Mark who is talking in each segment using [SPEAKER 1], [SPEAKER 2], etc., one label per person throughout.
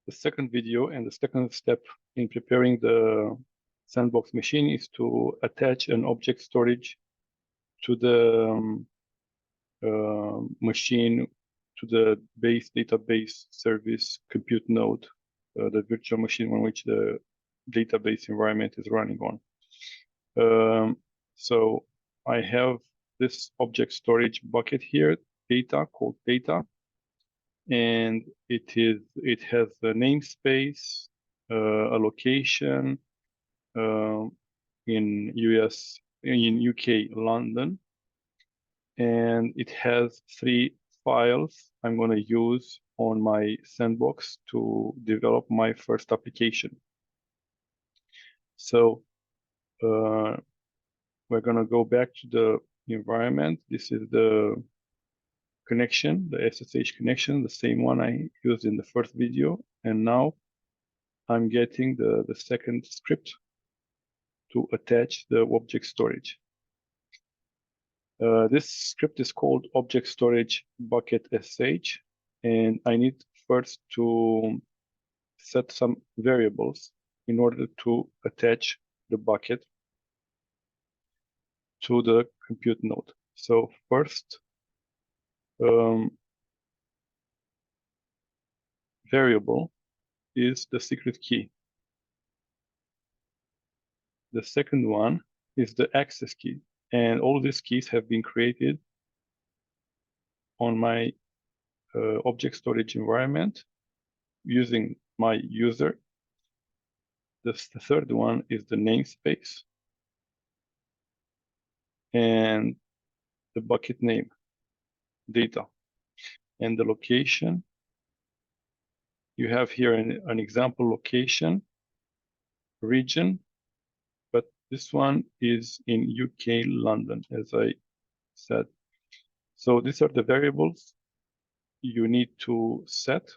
[SPEAKER 1] the second video and the second step in preparing the sandbox machine is to attach an object storage to the machine, to the base database service compute node, the virtual machine on which the database environment is running on. So I have this object storage bucket here, data, called data, and it has the namespace, a location in UK, London, and it has 3 files I'm going to use on my sandbox to develop my first application. So we're going to go back to the environment. This is the connection, the SSH connection, the same one I used in the first video. And now I'm getting the second script to attach the object storage. This script is called object storage bucket sh, and I need first to set some variables in order to attach the bucket to the compute node. So first, variable is the secret key. The second one is the access key, and all these keys have been created on my object storage environment using my user. The third one is the namespace and the bucket name, data, and the location. You have here an example location, region, but this one is in UK, London, as I said. So these are the variables you need to set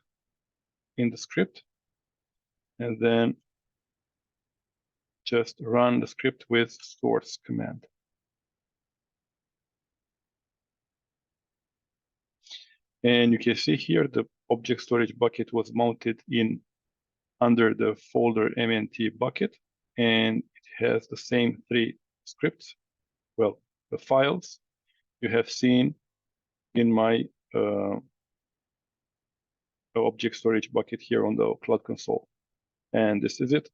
[SPEAKER 1] in the script, and then just run the script with source command. And you can see here the object storage bucket was mounted under the folder mnt bucket, and it has the same 3 scripts. Well, the files you have seen in my object storage bucket here on the Cloud Console. And this is it.